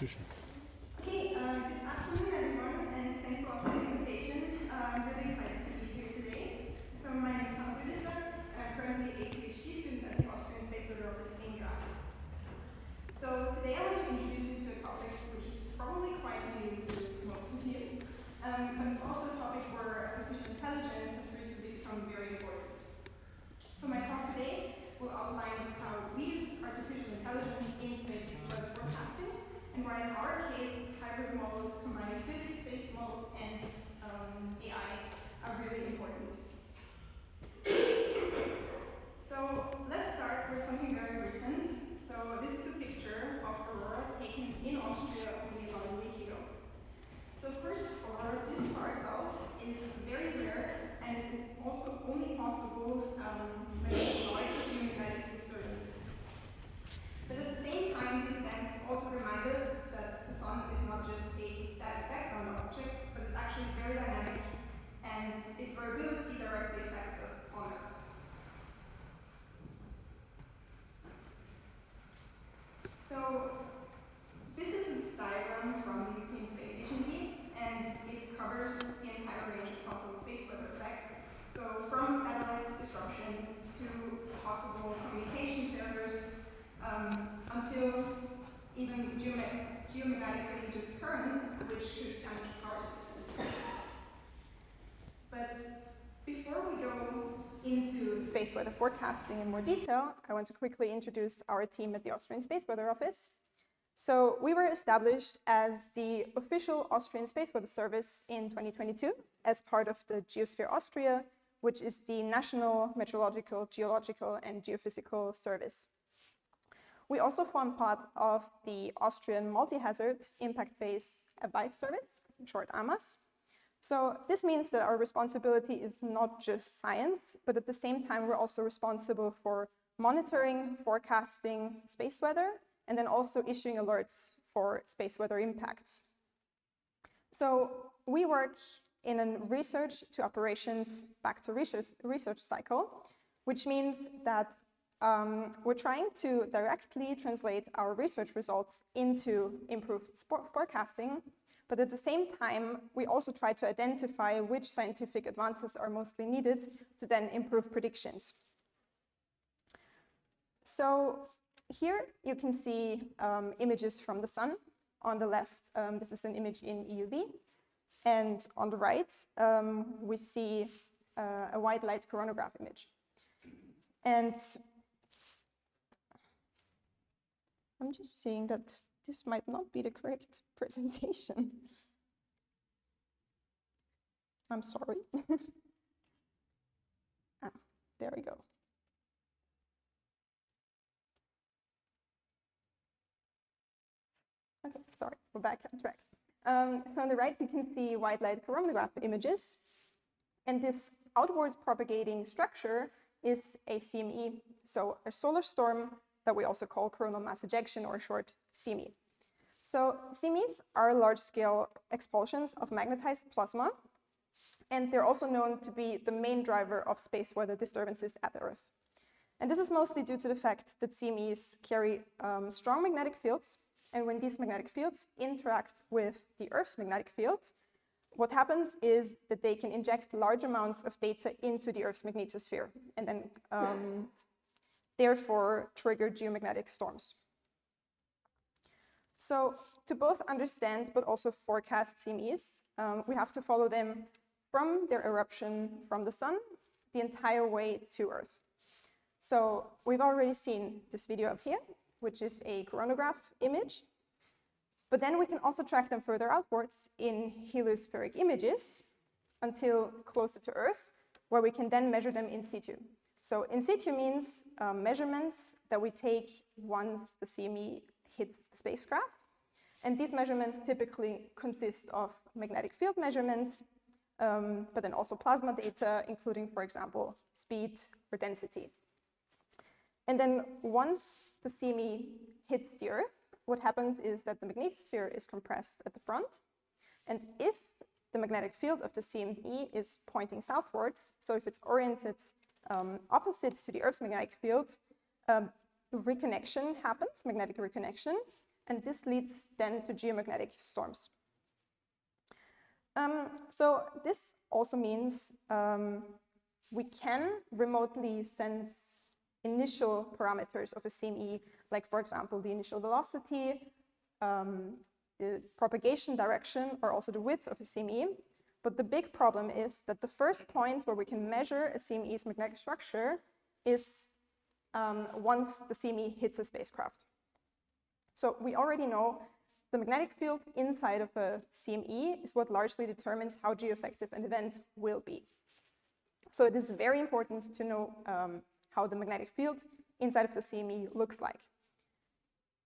Bitteschön. Okay, good afternoon everyone, and thanks a lot for the invitation. I'm really excited to be here today. So my name is Rüdisser, and I'm currently a PhD student at the Austrian Space Weather Office in Graz. So today I want to introduce you to a topic which is probably quite new to most of you, but it's also a topic where artificial intelligence has recently become very important. So my talk today will outline how we use artificial intelligence in space weather forecasting, and why in our case, hybrid models combining physics-based models and AI are really important. So let's start with something very recent. So this is a picture of Aurora taken in Austria only about a week ago. So first, Aurora this far south is very rare, and it is also only possible when there's large geomagnetic disturbances. But at the same time, these events also remind us that the sun is not just a static background object, but it's actually very dynamic, and its variability directly affects us on Earth. So this is a diagram from the European Space Agency, and it covers the entire range of possible space weather effects. So from satellite disruptions to possible communication failures, until even geomagnetically induced currents, which could damage power systems. But before we go into space weather forecasting in more detail, I want to quickly introduce our team at the Austrian Space Weather Office. So we were established as the official Austrian Space Weather Service in 2022 as part of the Geosphere Austria, which is the national meteorological, geological, and geophysical service. We also form part of the Austrian Multi-Hazard Impact-Based Advice Service, in short AMAS. So this means that our responsibility is not just science, but at the same time we're also responsible for monitoring, forecasting space weather, and then also issuing alerts for space weather impacts. So we work in a research to operations back to research cycle, which means that we're trying to directly translate our research results into improved forecasting, but at the same time, we also try to identify which scientific advances are mostly needed to then improve predictions. So here you can see images from the sun. On the left, this is an image in EUV, and on the right, we see a white light coronagraph image. And I'm just seeing that this might not be the correct presentation. I'm sorry. There we go. Okay, sorry, we're back on track. So on the right, you can see white light coronagraph images. And this outwards propagating structure is a CME, so a solar storm that we also call coronal mass ejection, or short CME. So CMEs are large-scale expulsions of magnetized plasma, and they're also known to be the main driver of space weather disturbances at Earth. And this is mostly due to the fact that CMEs carry strong magnetic fields, and when these magnetic fields interact with the Earth's magnetic field, what happens is that they can inject large amounts of data into the Earth's magnetosphere, and then therefore trigger geomagnetic storms. So to both understand but also forecast CMEs, we have to follow them from their eruption from the sun the entire way to Earth. So we've already seen this video up here, which is a coronagraph image, but then we can also track them further outwards in heliospheric images until closer to Earth, where we can then measure them in situ. So in situ means measurements that we take once the CME hits the spacecraft. And these measurements typically consist of magnetic field measurements, but then also plasma data, including, for example, speed or density. And then once the CME hits the Earth, what happens is that the magnetosphere is compressed at the front. And if the magnetic field of the CME is pointing southwards, so if it's oriented opposite to the Earth's magnetic field, reconnection happens, magnetic reconnection, and this leads then to geomagnetic storms. So this also means we can remotely sense initial parameters of a CME, like for example, the initial velocity, the propagation direction, or also the width of a CME. But the big problem is that the first point where we can measure a CME's magnetic structure is once the CME hits a spacecraft. So we already know the magnetic field inside of a CME is what largely determines how geoeffective an event will be. So it is very important to know how the magnetic field inside of the CME looks like.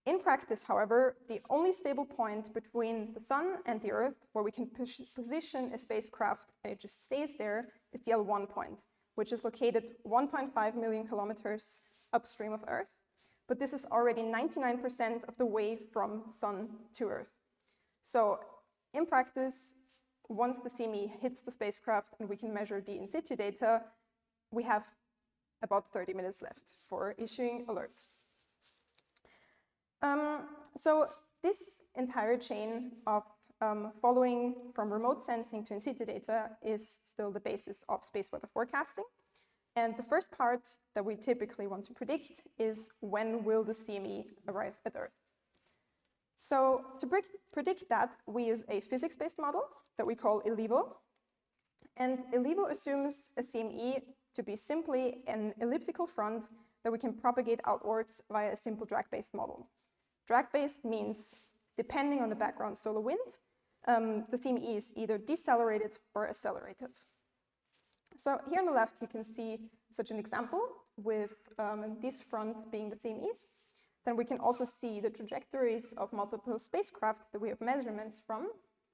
In practice, however, the only stable point between the Sun and the Earth where we can position a spacecraft and it just stays there is the L1 point, which is located 1.5 million kilometers upstream of Earth. But this is already 99% of the way from Sun to Earth. So in practice, once the CME hits the spacecraft and we can measure the in-situ data, we have about 30 minutes left for issuing alerts. So this entire chain of following from remote sensing to in-situ data is still the basis of space weather forecasting. And the first part that we typically want to predict is when will the CME arrive at Earth. So to predict that, we use a physics-based model that we call ELEVo. And ELEVo assumes a CME to be simply an elliptical front that we can propagate outwards via a simple drag-based model. Drag-based means, depending on the background solar wind, the CME is either decelerated or accelerated. So here on the left, you can see such an example with this front being the CMEs. Then we can also see the trajectories of multiple spacecraft that we have measurements from.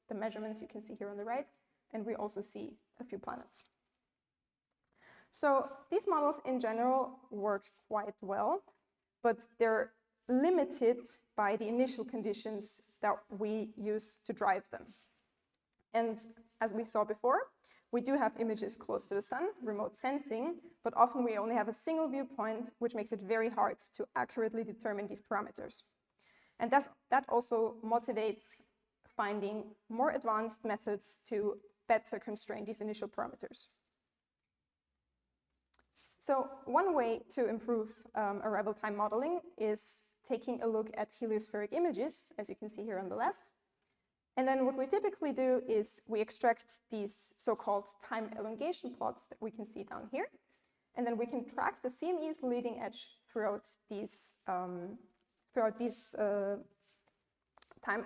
The measurements you can see here on the right, and we also see a few planets. So these models in general work quite well, but they're limited by the initial conditions that we use to drive them. And as we saw before, we do have images close to the Sun, remote sensing, but often we only have a single viewpoint, which makes it very hard to accurately determine these parameters. And that also motivates finding more advanced methods to better constrain these initial parameters. So one way to improve arrival time modeling is taking a look at heliospheric images, as you can see here on the left. And then what we typically do is we extract these so-called time elongation plots that we can see down here. And then we can track the CME's leading edge throughout these time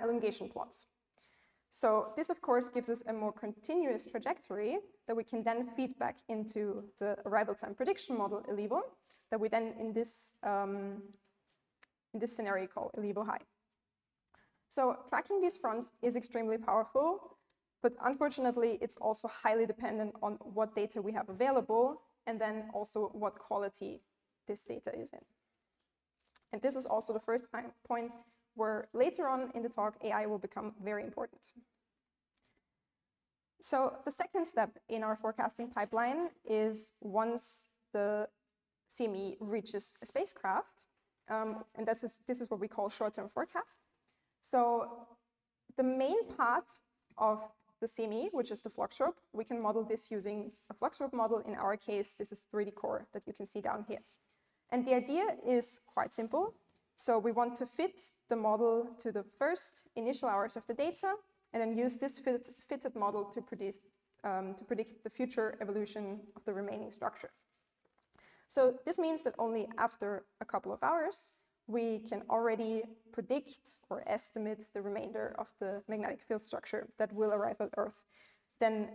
elongation plots. So this, of course, gives us a more continuous trajectory that we can then feed back into the arrival time prediction model, ELEVo, that we then in this scenario call ELEVo-Hi. So tracking these fronts is extremely powerful, but unfortunately, it's also highly dependent on what data we have available, and then also what quality this data is in. And this is also the first point where later on in the talk, AI will become very important. So the second step in our forecasting pipeline is once the CME reaches a spacecraft, and this is what we call short-term forecast. So the main part of the CME, which is the flux rope, we can model this using a flux rope model. In our case, this is 3D core that you can see down here. And the idea is quite simple. So we want to fit the model to the first initial hours of the data, and then use this fitted model to predict the future evolution of the remaining structure. So this means that only after a couple of hours, we can already predict or estimate the remainder of the magnetic field structure that will arrive at Earth. Then,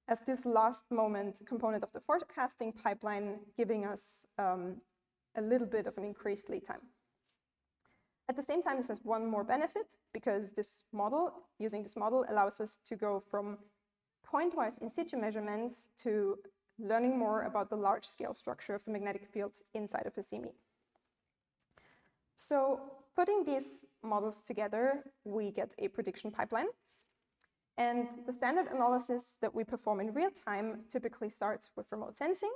as this last moment component of the forecasting pipeline, giving us a little bit of an increased lead time. At the same time, this has one more benefit, because using this model allows us to go from point-wise in-situ measurements to learning more about the large-scale structure of the magnetic field inside of a CME. So putting these models together, we get a prediction pipeline. And the standard analysis that we perform in real time typically starts with remote sensing.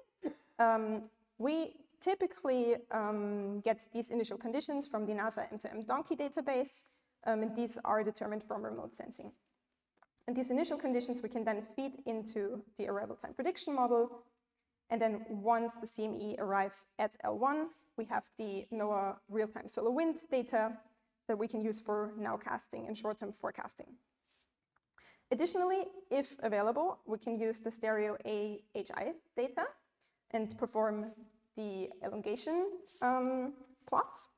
We typically get these initial conditions from the NASA M2M Donkey database, and these are determined from remote sensing. And these initial conditions we can then feed into the arrival time prediction model, and then once the CME arrives at L1, we have the NOAA real-time solar wind data that we can use for nowcasting and short-term forecasting. Additionally, if available, we can use the stereo AHI data and perform the elongation plots.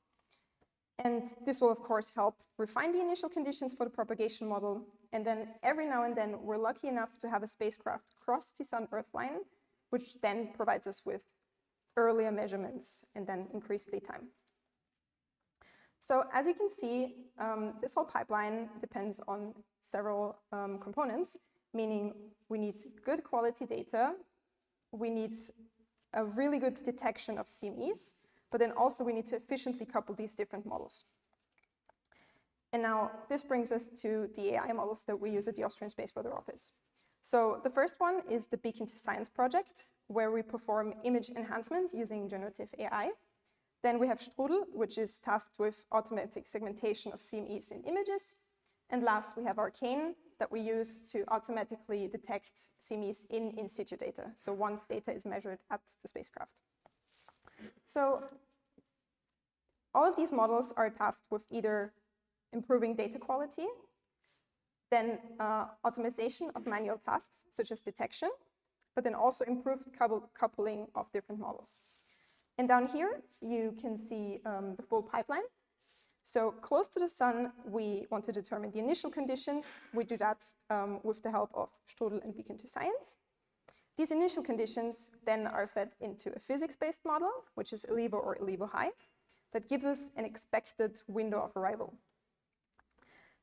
And this will, of course, help refine the initial conditions for the propagation model. And then every now and then, we're lucky enough to have a spacecraft cross the Sun-Earth line, which then provides us with earlier measurements and then increased lead time. So as you can see, this whole pipeline depends on several components, meaning we need good quality data, we need a really good detection of CMEs, but then also we need to efficiently couple these different models. And now this brings us to the AI models that we use at the Austrian Space Weather Office. So the first one is the Beacon to Science project, where we perform image enhancement using generative AI. Then we have STRUDEL, which is tasked with automatic segmentation of CMEs in images. And last, we have ARCANE that we use to automatically detect CMEs in situ data. So once data is measured at the spacecraft. So all of these models are tasked with either improving data quality, then optimization of manual tasks, such as detection, but then also improved coupling of different models. And down here, you can see the full pipeline. So close to the sun, we want to determine the initial conditions. We do that with the help of STRUDEL and Beacon to Science. These initial conditions then are fed into a physics-based model, which is ELEVo or ELEVo-Hi, that gives us an expected window of arrival.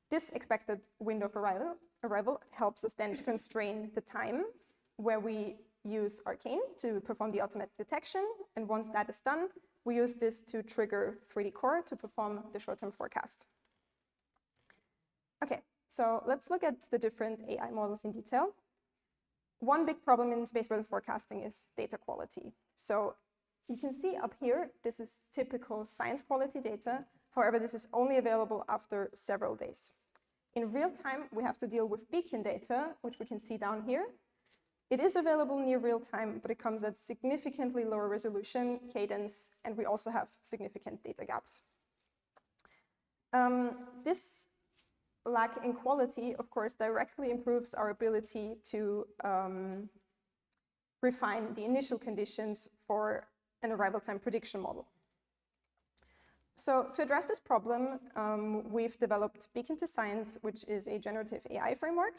This expected window of arrival helps us then to constrain the time where we use ARCANE to perform the automatic detection, and once that is done, we use this to trigger 3D Core to perform the short-term forecast. Okay, so let's look at the different AI models in detail. One big problem in space weather forecasting is data quality. So you can see up here, this is typical science quality data. However, this is only available after several days. In real time, we have to deal with beacon data, which we can see down here. It is available near real time, but it comes at significantly lower resolution, cadence, and we also have significant data gaps. This lack in quality, of course, directly improves our ability to refine the initial conditions for an arrival time prediction model. So to address this problem, we've developed Beacon to Science, which is a generative AI framework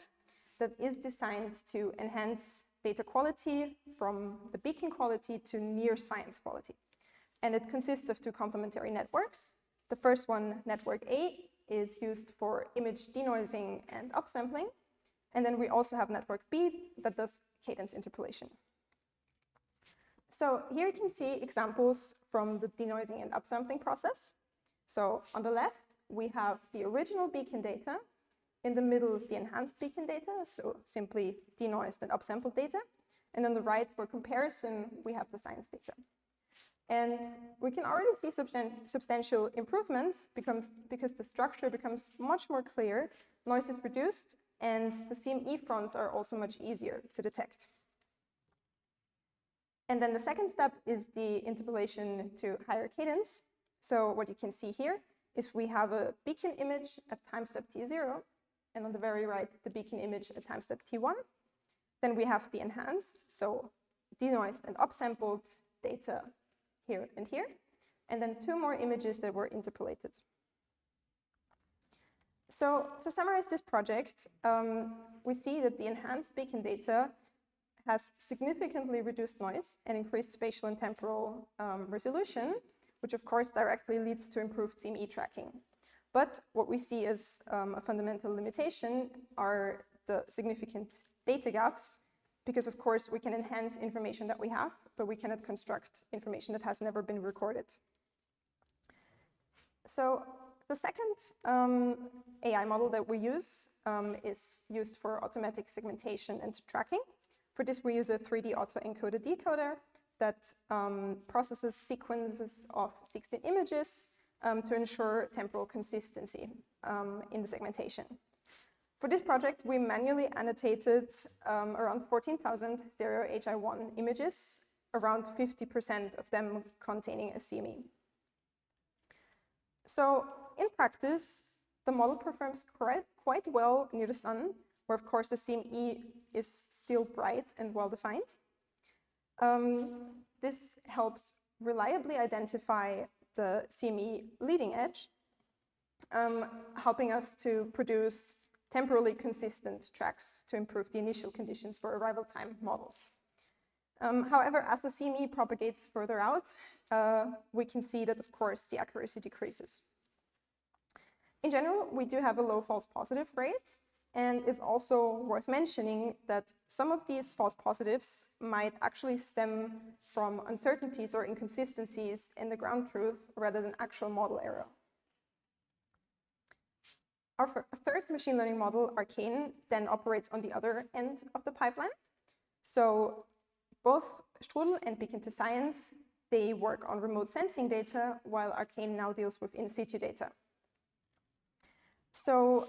that is designed to enhance data quality from the beacon quality to near science quality. And it consists of two complementary networks. The first one, network A, is used for image denoising and upsampling. And then we also have network B that does cadence interpolation. So here you can see examples from the denoising and upsampling process. So on the left, we have the original beacon data. In the middle, the enhanced beacon data, so simply denoised and upsampled data. And on the right, for comparison, we have the science data. And we can already see substantial improvements because the structure becomes much more clear, noise is reduced, and the CME fronts are also much easier to detect. And then the second step is the interpolation to higher cadence. So what you can see here is we have a beacon image at time step t0, and on the very right, the beacon image at time step t1. Then we have the enhanced, so denoised and upsampled data here and here, and then two more images that were interpolated. So to summarize this project, we see that the enhanced beacon data has significantly reduced noise and increased spatial and temporal resolution, which of course directly leads to improved CME tracking. But what we see as a fundamental limitation are the significant data gaps, because of course we can enhance information that we have, but we cannot construct information that has never been recorded. So the second AI model that we use is used for automatic segmentation and tracking. For this, we use a 3D autoencoder decoder that processes sequences of 16 images to ensure temporal consistency in the segmentation. For this project, we manually annotated around 14,000 stereo HI1 images, around 50% of them containing a CME. So in practice, the model performs quite well near the sun, where of course the CME is still bright and well-defined. This helps reliably identify the CME leading edge, helping us to produce temporally consistent tracks to improve the initial conditions for arrival time models. However, as the CME propagates further out, we can see that, of course, the accuracy decreases. In general, we do have a low false positive rate, and it's also worth mentioning that some of these false positives might actually stem from uncertainties or inconsistencies in the ground truth rather than actual model error. Our third machine learning model, ARCANE, then operates on the other end of the pipeline. So both STRUDEL and Beacon2Science, they work on remote sensing data, while ARCANE now deals with in-situ data. So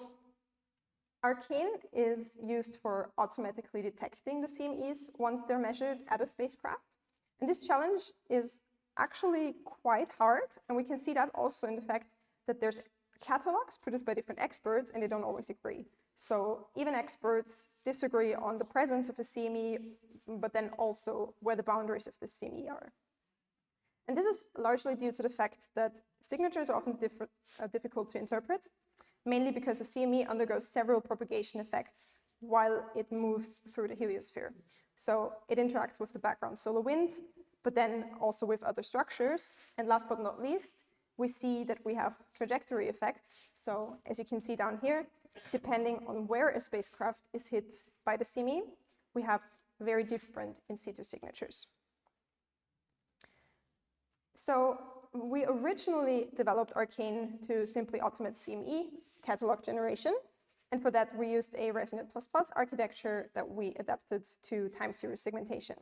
ARCANE is used for automatically detecting the CMEs once they're measured at a spacecraft. And this challenge is actually quite hard, and we can see that also in the fact that there's catalogs produced by different experts, and they don't always agree. So even experts disagree on the presence of a CME, but then also where the boundaries of the CME are. And this is largely due to the fact that signatures are often difficult to interpret, mainly because a CME undergoes several propagation effects while it moves through the heliosphere. So it interacts with the background solar wind, but then also with other structures. And last but not least, we see that we have trajectory effects. So as you can see down here, depending on where a spacecraft is hit by the CME, we have very different in-situ signatures. So we originally developed ARCANE to simply automate CME catalog generation. And for that, we used a ResNet++ architecture that we adapted to time series segmentation.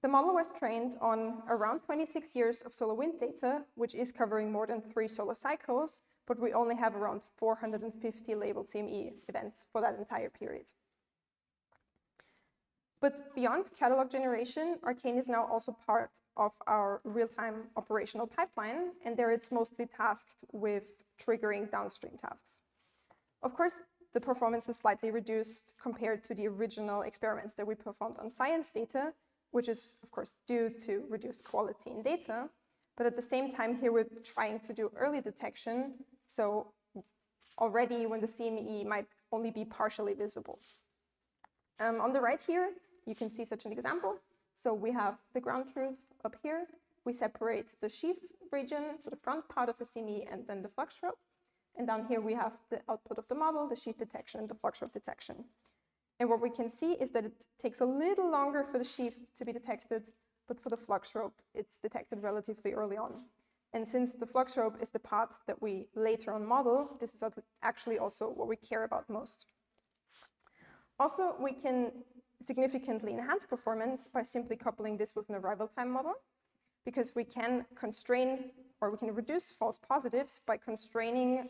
The model was trained on around 26 years of solar wind data, which is covering more than 3 solar cycles, but we only have around 450 labeled CME events for that entire period. But beyond catalog generation, ARCANE is now also part of our real-time operational pipeline, and there it's mostly tasked with triggering downstream tasks. Of course, the performance is slightly reduced compared to the original experiments that we performed on science data, which is, of course, due to reduced quality in data. But at the same time, here we're trying to do early detection, so already when the CME might only be partially visible. On the right here, you can see such an example. So we have the ground truth up here. We separate the sheaf region, so the front part of a CME, and then the flux rope. And down here we have the output of the model, the sheaf detection, and the flux rope detection. And what we can see is that it takes a little longer for the sheaf to be detected, but for the flux rope, it's detected relatively early on. And since the flux rope is the part that we later on model, this is actually also what we care about most. Also, we can significantly enhance performance by simply coupling this with an arrival time model, because we can constrain or we can reduce false positives by constraining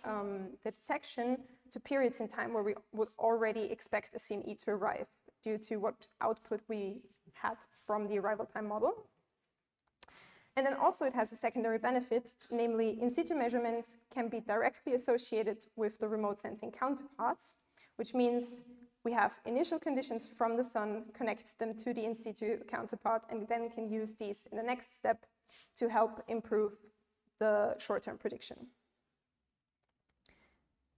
the detection to periods in time where we would already expect a CME to arrive due to what output we had from the arrival time model. And then also it has a secondary benefit, namely in-situ measurements can be directly associated with the remote sensing counterparts, which means we have initial conditions from the sun, connect them to the in-situ counterpart, and then can use these in the next step to help improve the short-term prediction.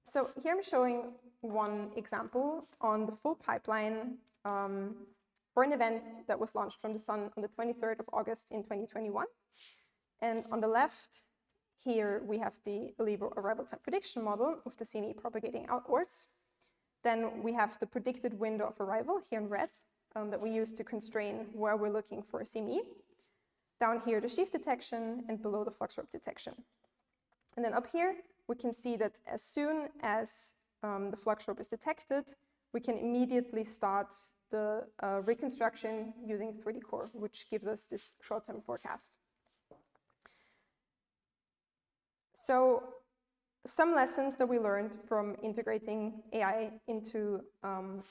So here I'm showing one example on the full pipeline for an event that was launched from the sun on the 23rd of August in 2021. And on the left, here we have the ELEVo arrival time prediction model with the CME propagating outwards. Then we have the predicted window of arrival here in red that we use to constrain where we're looking for a CME. Down here, the sheaf detection, and below the flux rope detection. And then up here, we can see that as soon as the flux rope is detected, we can immediately start the reconstruction using 3D Core, which gives us this short-term forecast. So some lessons that we learned from integrating AI into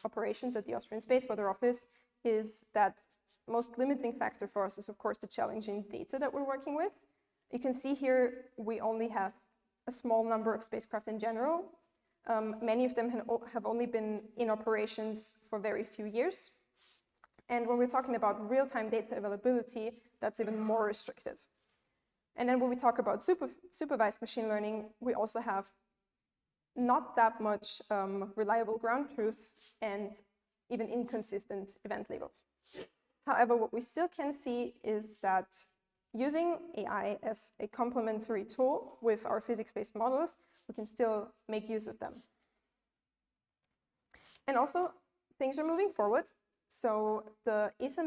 operations at the Austrian Space Weather Office is that most limiting factor for us is, of course, the challenging data that we're working with. You can see here we only have a small number of spacecraft in general. Many of them have only been in operations for very few years. And when we're talking about real-time data availability, that's even more restricted. And then when we talk about supervised machine learning, we also have not that much reliable ground truth and even inconsistent event labels. However, what we still can see is that using AI as a complementary tool with our physics-based models, we can still make use of them. And also, things are moving forward. So the ESA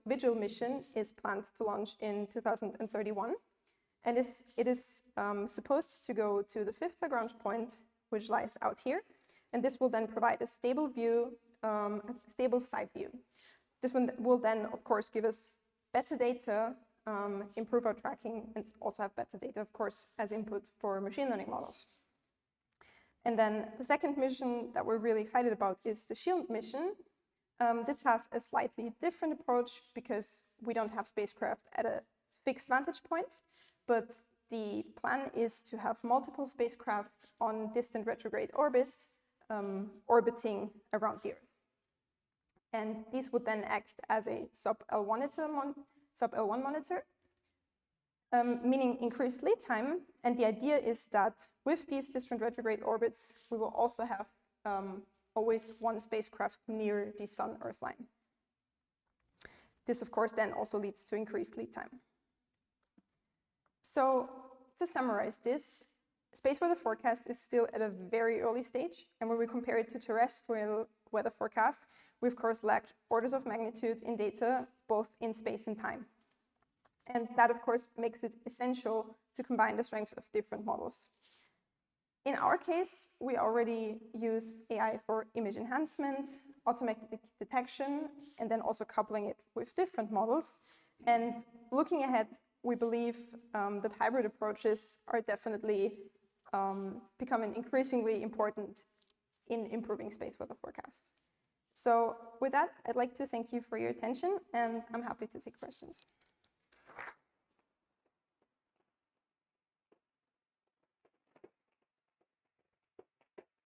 Vigil mission is planned to launch in 2031. And it is supposed to go to the 5th Lagrange point, which lies out here. And this will then provide a stable view, a stable side view. This one will then, of course, give us better data, improve our tracking, and also have better data, of course, as input for machine learning models. And then the second mission that we're really excited about is the SHIELD mission. This has a slightly different approach because we don't have spacecraft at a fixed vantage point, but the plan is to have multiple spacecraft on distant retrograde orbits orbiting around the Earth. And these would then act as a sub-L1 monitor, meaning increased lead time. And the idea is that with these distant retrograde orbits, we will also have always one spacecraft near the Sun-Earth line. This, of course, then also leads to increased lead time. So to summarize this, space weather forecast is still at a very early stage. And when we compare it to terrestrial weather forecast, we of course lack orders of magnitude in data, both in space and time. And that of course makes it essential to combine the strengths of different models. In our case, we already use AI for image enhancement, automatic detection, and then also coupling it with different models. And looking ahead, we believe that hybrid approaches are definitely becoming increasingly important in improving space weather forecast. So with that, I'd like to thank you for your attention, and I'm happy to take questions.